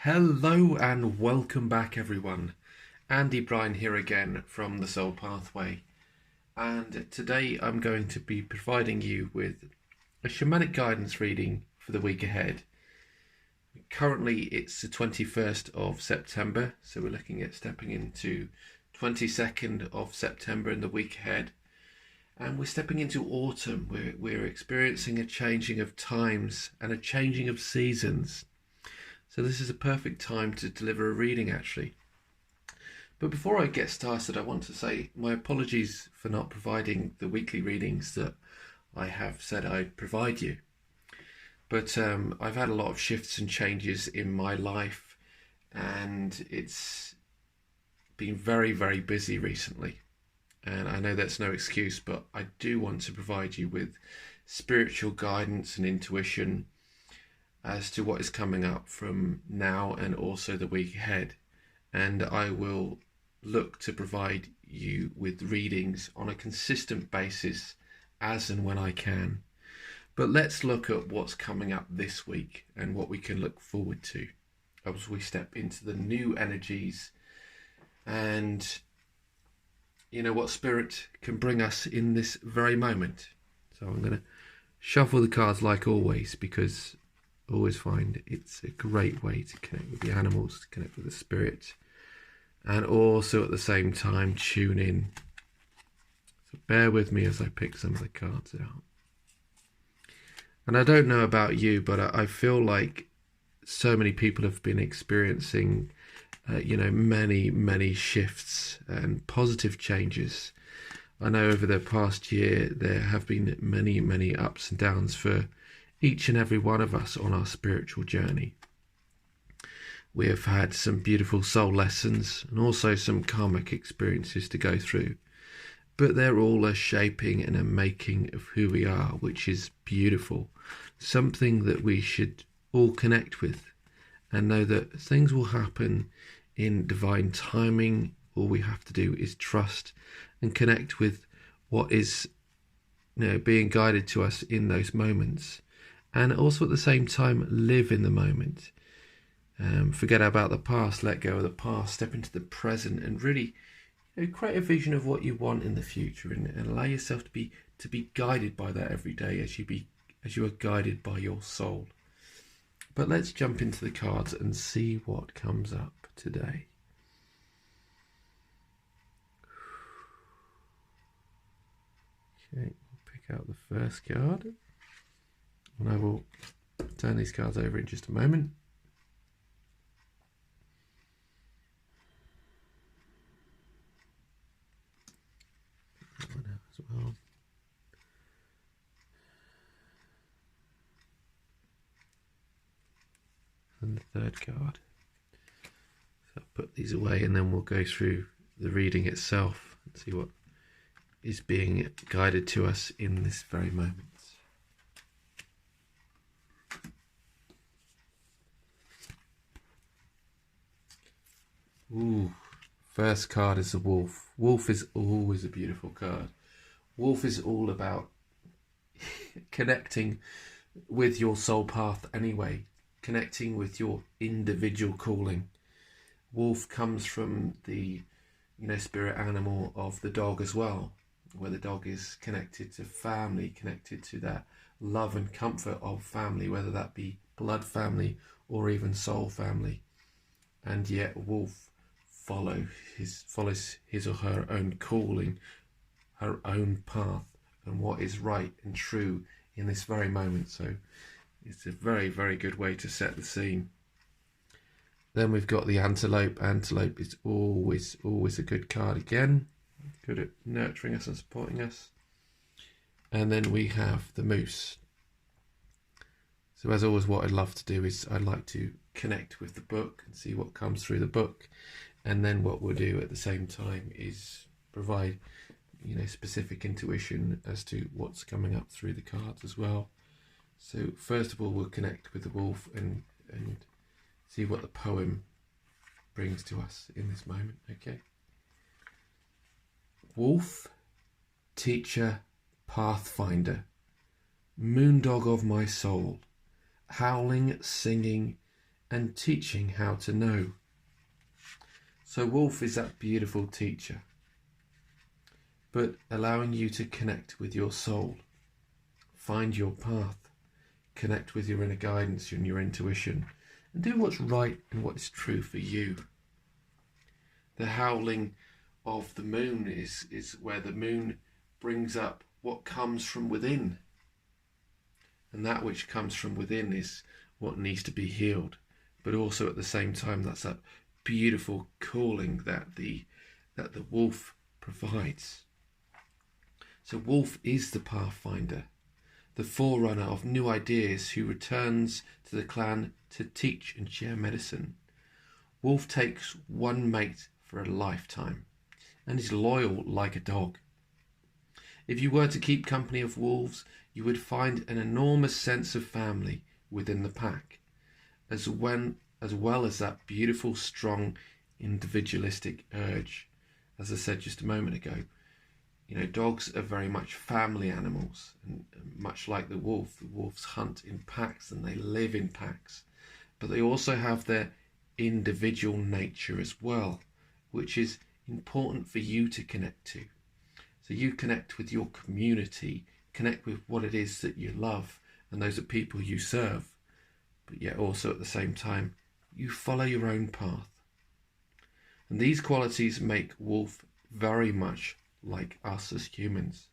Hello and welcome back, everyone. Andy Bryan here again from the Soul Pathway, and today I'm going to be providing you with a shamanic guidance reading for the week ahead. Currently it's the 21st of September, so we're looking at stepping into 22nd of September in the week ahead, and we're stepping into autumn. We're experiencing a changing of times and a changing of seasons. So this is a perfect time to deliver a reading, actually. But before I get started, I want to say my apologies for not providing the weekly readings that I have said I'd provide you. But I've had a lot of shifts and changes in my life, and it's been very, very busy recently. And I know that's no excuse, but I do want to provide you with spiritual guidance and intuition as to what is coming up from now and also the week ahead. And I will look to provide you with readings on a consistent basis as and when I can. But let's look at what's coming up this week and what we can look forward to as we step into the new energies and what Spirit can bring us in this very moment. So I'm going to shuffle the cards like always, because always find it's a great way to connect with the animals, to connect with the spirit, and also at the same time tune in. So bear with me as I pick some of the cards out. And I don't know about you, but I feel like so many people have been experiencing many shifts and positive changes. I know over the past year there have been many ups and downs for each and every one of us on our spiritual journey. We have had some beautiful soul lessons and also some karmic experiences to go through, but they're all a shaping and a making of who we are, which is beautiful, something that we should all connect with and know that things will happen in divine timing. All we have to do is trust and connect with what is being guided to us in those moments. And also at the same time, live in the moment. Forget about the past, let go of the past, step into the present, and really create a vision of what you want in the future, and allow yourself to be guided by that every day as you are guided by your soul. But let's jump into the cards and see what comes up today. Okay, we'll pick out the first card. And I will turn these cards over in just a moment. That one out as well. And the third card. So I'll put these away and then we'll go through the reading itself and see what is being guided to us in this very moment. Ooh, first card is the wolf. Wolf is always a beautiful card. Wolf is all about connecting with your soul path anyway, connecting with your individual calling. Wolf comes from the spirit animal of the dog as well, where the dog is connected to family, connected to that love and comfort of family, whether that be blood family or even soul family. And yet wolf follows his or her own calling, her own path, and what is right and true in this very moment. So it's a very, very good way to set the scene. Then we've got the antelope. Antelope is always a good card again, good at nurturing us and supporting us. And then we have the moose. So as always, what I'd love to do is I'd like to connect with the book and see what comes through the book. And then what we'll do at the same time is provide, specific intuition as to what's coming up through the cards as well. So first of all, we'll connect with the wolf and see what the poem brings to us in this moment, okay? Wolf, teacher, pathfinder, moondog of my soul, howling, singing, and teaching how to know. So Wolf is that beautiful teacher, but allowing you to connect with your soul, find your path, connect with your inner guidance and your intuition, and do what's right and what is true for you. The howling of the moon is where the moon brings up what comes from within. And that which comes from within is what needs to be healed. But also at the same time, that's that beautiful calling that the wolf provides. So Wolf is the pathfinder, the forerunner of new ideas who returns to the clan to teach and share medicine. Wolf takes one mate for a lifetime and is loyal like a dog. If you were to keep company of wolves, you would find an enormous sense of family within the pack, as well as that beautiful, strong, individualistic urge. As I said just a moment ago, dogs are very much family animals, and much like the wolves hunt in packs and they live in packs, but they also have their individual nature as well, which is important for you to connect to. So you connect with your community, connect with what it is that you love, and those are people you serve, but yet also at the same time, you follow your own path. And these qualities make Wolf very much like us as humans.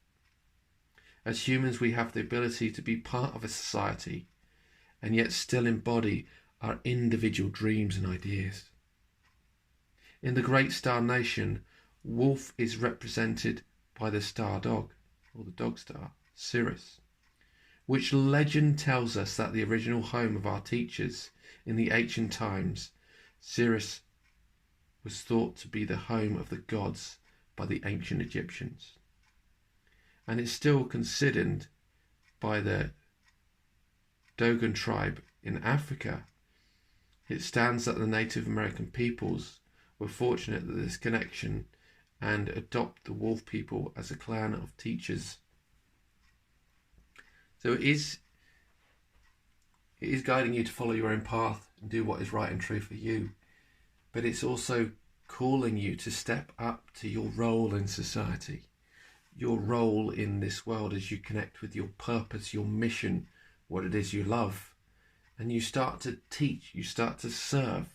As humans, we have the ability to be part of a society and yet still embody our individual dreams and ideas. In the great star nation, Wolf is represented by the star dog, or the dog star, Sirius, which legend tells us that the original home of our teachers in the ancient times, Sirius was thought to be the home of the gods by the ancient Egyptians. And it's still considered by the Dogon tribe in Africa. It stands that the Native American peoples were fortunate that this connection and adopt the wolf people as a clan of teachers. So it is guiding you to follow your own path and do what is right and true for you. But it's also calling you to step up to your role in society, your role in this world as you connect with your purpose, your mission, what it is you love. And you start to teach, you start to serve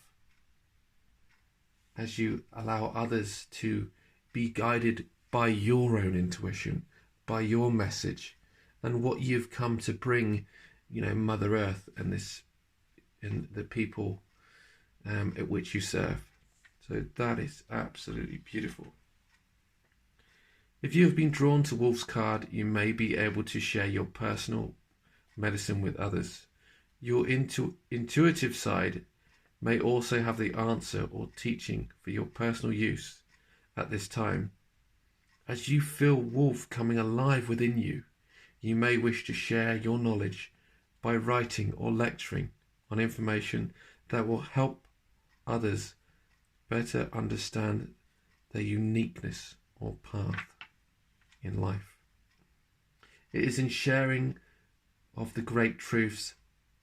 as you allow others to be guided by your own intuition, by your message, and what you've come to bring, Mother Earth and the people at which you serve. So that is absolutely beautiful. If you have been drawn to Wolf's card, you may be able to share your personal medicine with others. Your intuitive side may also have the answer or teaching for your personal use at this time. As you feel Wolf coming alive within you, you may wish to share your knowledge by writing or lecturing on information that will help others better understand their uniqueness or path in life. It is in sharing of the great truths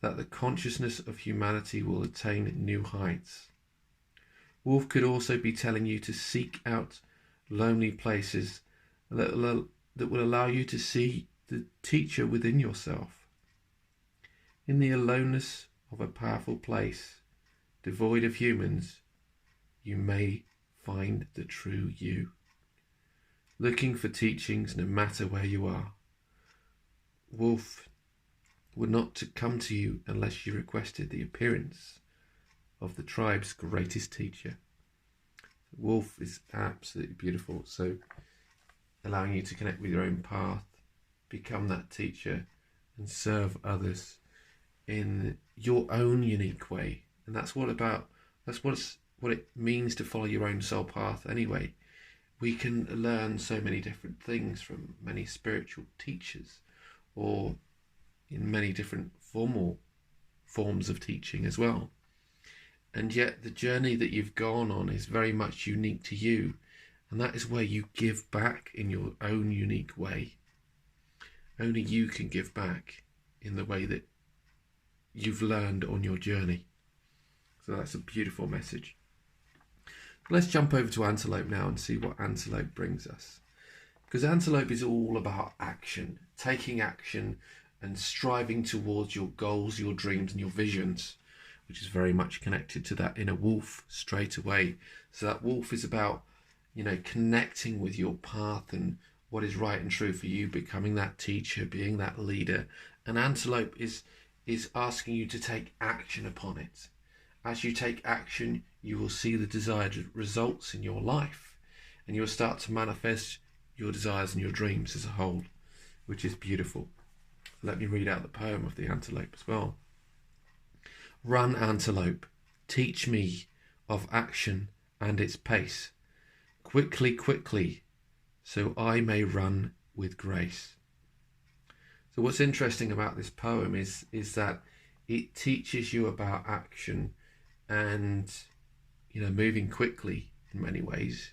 that the consciousness of humanity will attain new heights. Wolf could also be telling you to seek out lonely places that will allow you to see the teacher within yourself. In the aloneness of a powerful place, devoid of humans, you may find the true you. Looking for teachings no matter where you are. Wolf would not come to you unless you requested the appearance of the tribe's greatest teacher. Wolf is absolutely beautiful. So allowing you to connect with your own path, become that teacher, and serve others in your own unique way. And that's what it means to follow your own soul path anyway. We can learn so many different things from many spiritual teachers, or in many different forms of teaching as well. And yet the journey that you've gone on is very much unique to you, and that is where you give back in your own unique way. Only you can give back in the way that you've learned on your journey. So that's a beautiful message. Let's jump over to Antelope now and see what Antelope brings us. Because Antelope is all about action, taking action and striving towards your goals, your dreams and your visions, which is very much connected to that inner wolf straight away. So that wolf is about, connecting with your path and what is right and true for you, becoming that teacher, being that leader. And Antelope is asking you to take action upon it. As you take action, you will see the desired results in your life, and you will start to manifest your desires and your dreams as a whole, which is beautiful. Let me read out the poem of the antelope as well. Run, antelope, teach me of action and its pace. Quickly, quickly, so I may run with grace. So what's interesting about this poem is that it teaches you about action and, moving quickly in many ways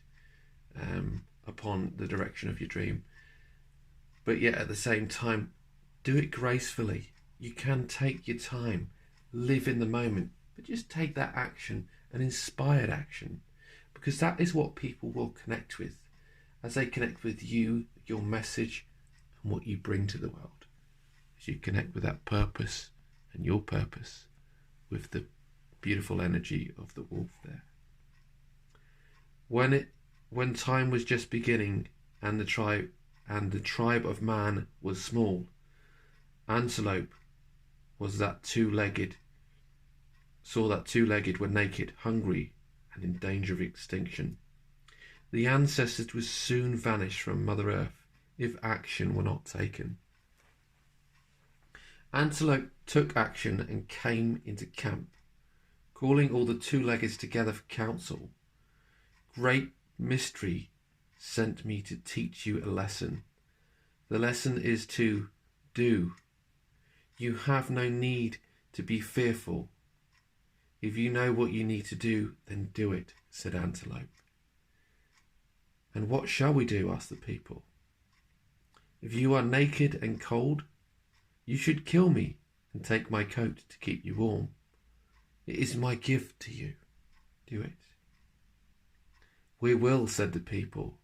upon the direction of your dream. But yet at the same time, do it gracefully. You can take your time, live in the moment, but just take that action, an inspired action, because that is what people will connect with as they connect with you, your message, and what you bring to the world. As you connect with that purpose and your purpose with the beautiful energy of the wolf there. When time was just beginning and the tribe of man was small, Antelope saw that two-legged were naked, hungry, and in danger of extinction. The ancestors would soon vanish from Mother Earth if action were not taken. Antelope took action and came into camp, calling all the two-leggeds together for council. Great mystery sent me to teach you a lesson. The lesson is to do. You have no need to be fearful. If you know what you need to do, then do it, said Antelope. And what shall we do? Asked the people. If you are naked and cold, you should kill me and take my coat to keep you warm. It is my gift to you. Do it. We will, said the people.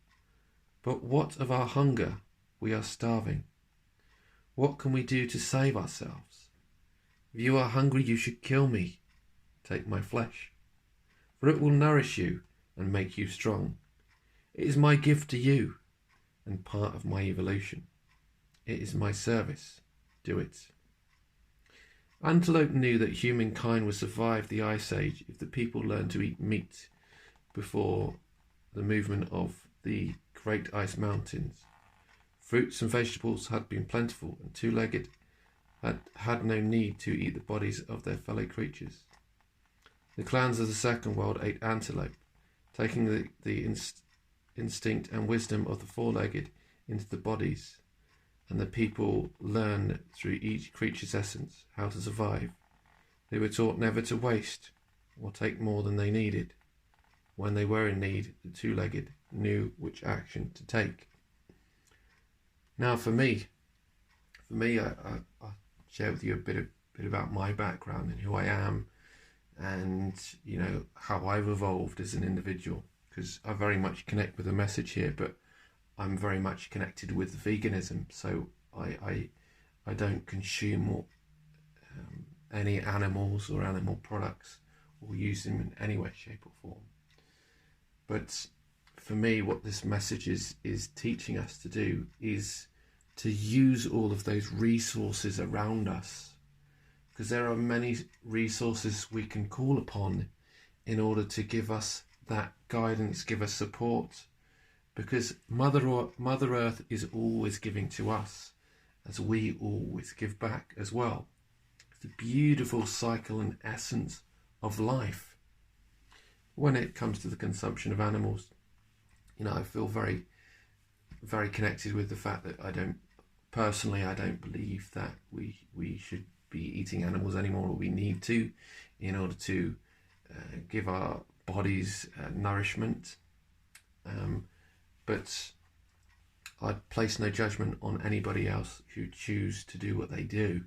But what of our hunger? We are starving. What can we do to save ourselves? If you are hungry, you should kill me. Take my flesh, for it will nourish you and make you strong. It is my gift to you and part of my evolution. It is my service. Do it. Antelope knew that humankind would survive the Ice Age if the people learned to eat meat before the movement of the Great Ice Mountains. Fruits and vegetables had been plentiful, and two-legged had no need to eat the bodies of their fellow creatures. The clans of the second world ate antelope, taking the instinct and wisdom of the four-legged into the bodies, and the people learned through each creature's essence how to survive. They were taught never to waste or take more than they needed. When they were in need, the two-legged knew which action to take. Now for me, I'll share with you a bit about my background and who I am, and how I've evolved as an individual, because I very much connect with the message here, but I'm very much connected with veganism, so I don't consume any animals or animal products or use them in any way, shape or form. But for me, what this message is teaching us to do is to use all of those resources around us, because there are many resources we can call upon in order to give us that guidance, give us support, because Mother Earth is always giving to us as we always give back as well. It's a beautiful cycle and essence of life. When it comes to the consumption of animals, I feel very, very connected with the fact that I don't believe that we should be eating animals anymore, or we need to, in order to give our bodies nourishment. But I'd place no judgment on anybody else who choose to do what they do.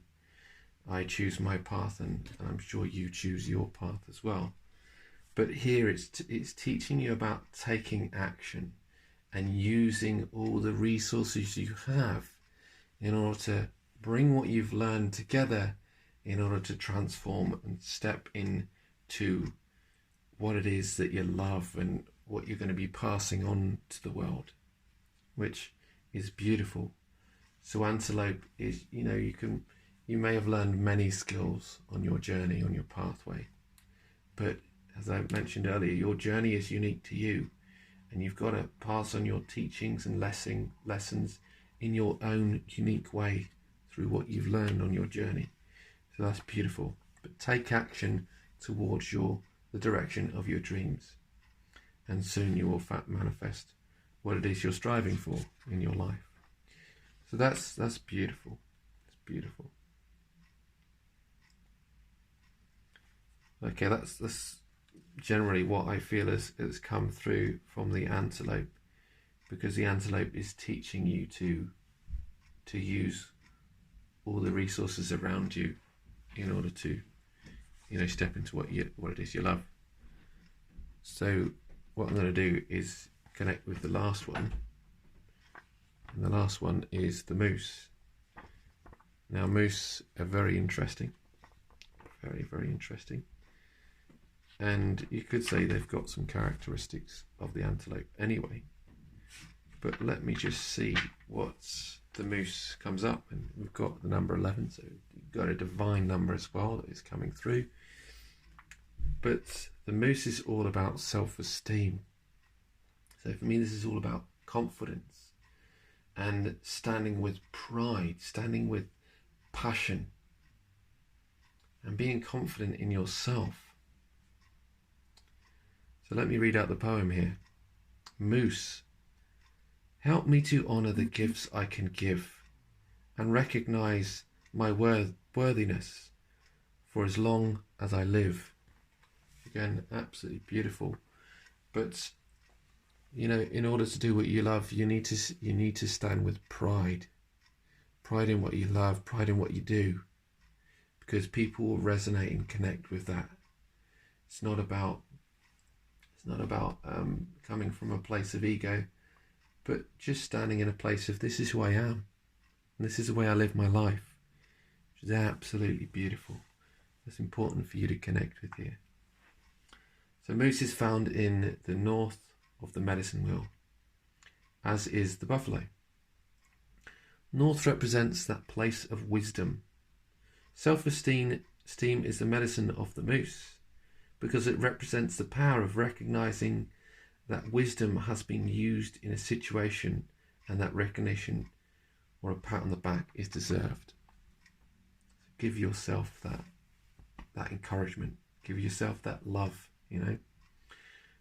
I choose my path, and I'm sure you choose your path as well. But here it's teaching you about taking action and using all the resources you have in order to bring what you've learned together in order to transform and step into what it is that you love and what you're going to be passing on to the world, which is beautiful. So Antelope is, you may have learned many skills on your journey, on your pathway, but as I mentioned earlier, your journey is unique to you, and you've got to pass on your teachings and lessons in your own unique way through what you've learned on your journey. So that's beautiful. But take action towards the direction of your dreams, and soon you will manifest what it is you're striving for in your life. So that's beautiful. It's beautiful. Okay, that's generally what I feel has come through from the Antelope, because the Antelope is teaching you to use all the resources around you in order to step into what it is you love. So what I'm going to do is connect with the last one, and the last one is the moose. Now moose are very interesting, very, very interesting. And you could say they've got some characteristics of the antelope anyway. But let me just see what the moose comes up. And we've got the number 11, so you've got a divine number as well that is coming through. But the moose is all about self-esteem. So for me, this is all about confidence and standing with pride, standing with passion, and being confident in yourself. So let me read out the poem here. Moose, help me to honour the gifts I can give and recognise my worthiness for as long as I live. Again, absolutely beautiful. But, in order to do what you love, you need to stand with pride. Pride in what you love, pride in what you do. Because people will resonate and connect with that. It's not about coming from a place of ego, but just standing in a place of this is who I am, and this is the way I live my life, which is absolutely beautiful. It's important for you to connect with here. So moose is found in the north of the medicine wheel, as is the buffalo. North represents that place of wisdom. Self-esteem is the medicine of the moose, because it represents the power of recognizing that wisdom has been used in a situation and that recognition or a pat on the back is deserved. So give yourself that encouragement. Give yourself that love,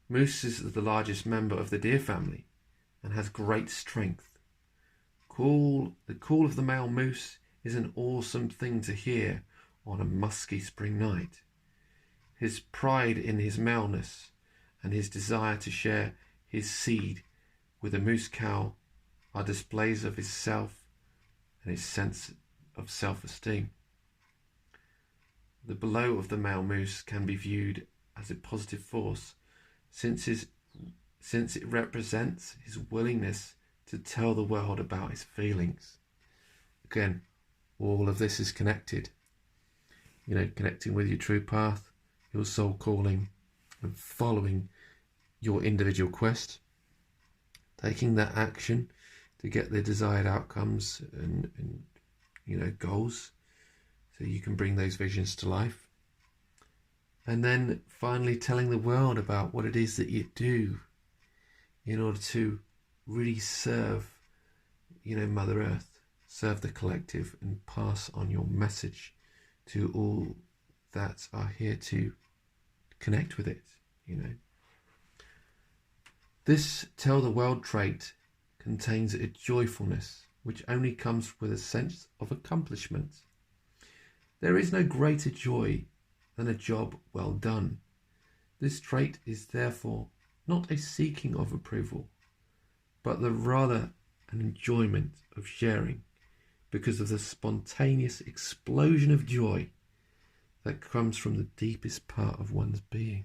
Moose is the largest member of the deer family and has great strength. The call of the male moose is an awesome thing to hear on a musky spring night. His pride in his maleness and his desire to share his seed with a moose cow are displays of his self and his sense of self-esteem. The below of the male moose can be viewed as a positive force since it represents his willingness to tell the world about his feelings. Again, all of this is connected. Connecting with your true path, your soul calling, and following your individual quest, taking that action to get the desired outcomes and goals, so you can bring those visions to life, and then finally telling the world about what it is that you do in order to really serve Mother Earth, serve the collective, and pass on your message to all that are here to connect with it. This tell the world trait contains a joyfulness which only comes with a sense of accomplishment. There is no greater joy than a job well done. This trait is therefore not a seeking of approval, but rather an enjoyment of sharing, because of the spontaneous explosion of joy that comes from the deepest part of one's being.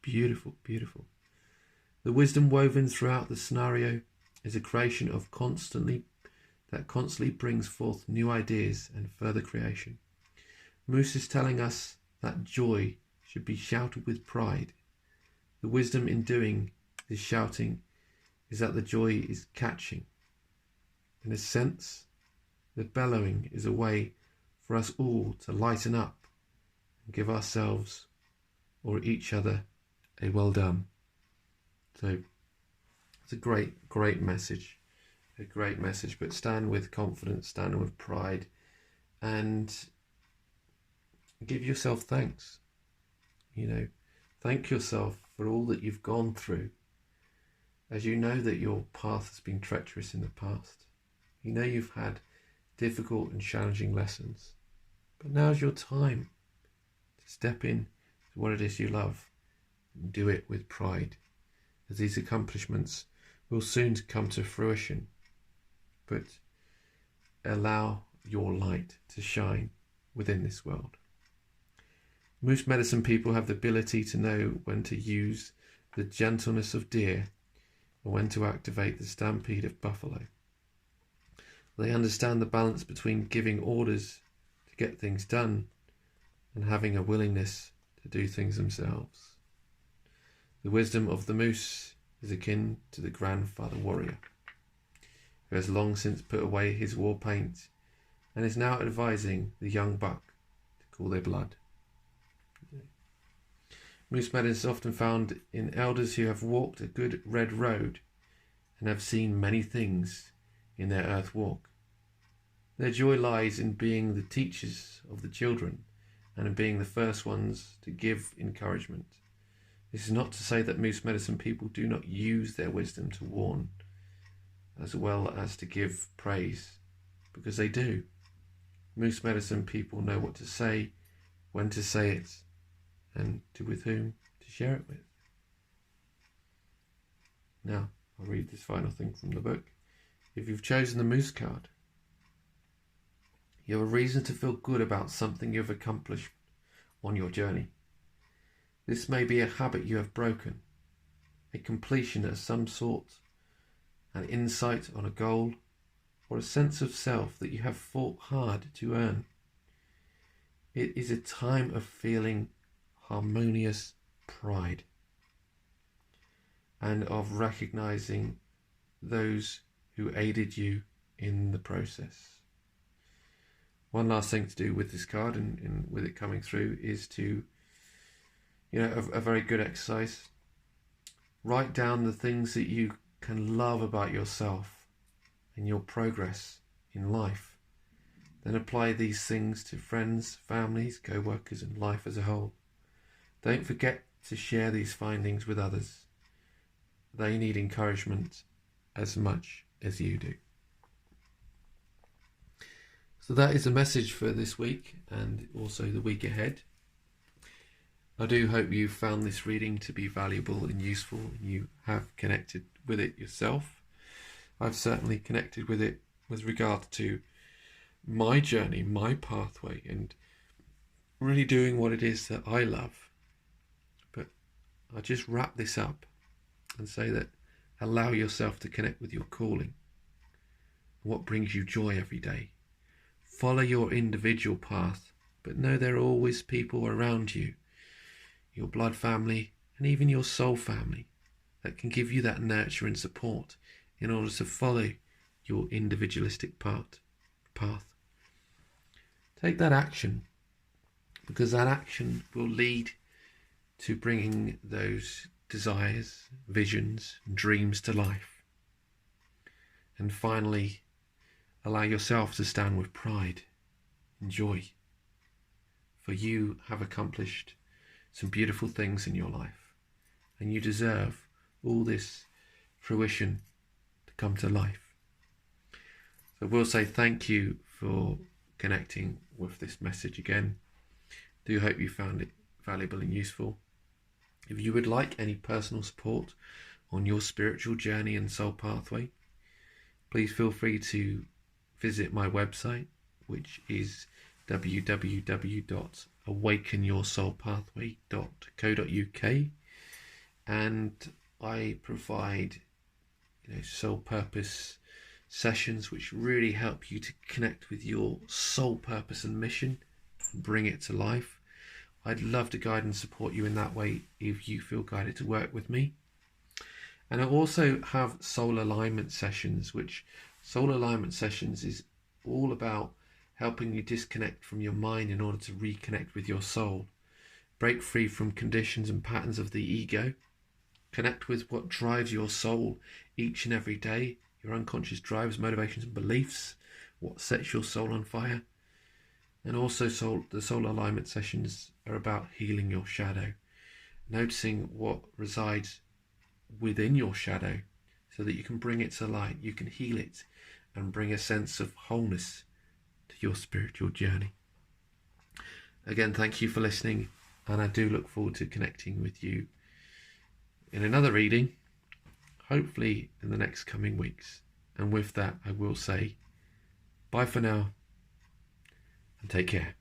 Beautiful, beautiful. The wisdom woven throughout the scenario is a creation of constantly brings forth new ideas and further creation. Moose is telling us that joy should be shouted with pride. The wisdom in doing this shouting is that the joy is catching. In a sense, the bellowing is a way for us all to lighten up and give ourselves or each other a well done. So it's a great message. A great message, but stand with confidence, stand with pride, and give yourself thanks. Thank yourself for all that you've gone through, as you know that your path has been treacherous in the past. You know you've had difficult and challenging lessons, but now's your time to step in to what it is you love and do it with pride, as these accomplishments will soon come to fruition. But allow your light to shine within this world. Moose medicine people have the ability to know when to use the gentleness of deer and when to activate the stampede of buffalo. They understand the balance between giving orders to get things done and having a willingness to do things themselves. The wisdom of the moose is akin to the grandfather warrior, who has long since put away his war paint and is now advising the young buck to cool their blood. Moose medicine is often found in elders who have walked a good red road and have seen many things in their earth walk. Their joy lies in being the teachers of the children and in being the first ones to give encouragement. This is not to say that moose medicine people do not use their wisdom to warn as well as to give praise, because they do. Moose medicine people know what to say, when to say it, and with whom to share it with. Now, I'll read this final thing from the book. If you've chosen the moose card, you have a reason to feel good about something you've accomplished on your journey. This may be a habit you have broken, a completion of some sort, an insight on a goal, or a sense of self that you have fought hard to earn. It is a time of feeling harmonious pride and of recognizing those who aided you in the process. One last thing to do with this card and with it coming through is to, a very good exercise. Write down the things that you can love about yourself and your progress in life. Then apply these things to friends, families, co-workers, and life as a whole. Don't forget to share these findings with others. They need encouragement as much as you do. So that is the message for this week and also the week ahead. I do hope you found this reading to be valuable and useful and you have connected with it yourself. I've certainly connected with it with regard to my journey, my pathway, and really doing what it is that I love. But I'll just wrap this up and say that allow yourself to connect with your calling, what brings you joy every day. Follow your individual path, but know there are always people around you, your blood family and even your soul family, that can give you that nurture and support in order to follow your individualistic path. Take that action, because that action will lead to bringing those desires, visions, and dreams to life. And finally, allow yourself to stand with pride and joy, for you have accomplished some beautiful things in your life, and you deserve all this fruition to come to life. So we'll say thank you for connecting with this message again. Do hope you found it valuable and useful. If you would like any personal support on your spiritual journey and soul pathway, please feel free to visit my website, which is www.awakenyoursoulpathway.co.uk, and I provide soul purpose sessions which really help you to connect with your soul purpose and mission and bring it to life. I'd love to guide and support you in that way if you feel guided to work with me. And I also have soul alignment sessions, which soul alignment sessions is all about helping you disconnect from your mind in order to reconnect with your soul, break free from conditions and patterns of the ego, connect with what drives your soul each and every day, your unconscious drives, motivations and beliefs, what sets your soul on fire. And also the soul alignment sessions are about healing your shadow, noticing what resides within your shadow so that you can bring it to light, you can heal it and bring a sense of wholeness to your spiritual journey. Again, thank you for listening, and I do look forward to connecting with you in another reading, hopefully in the next coming weeks. And with that, I will say bye for now and take care.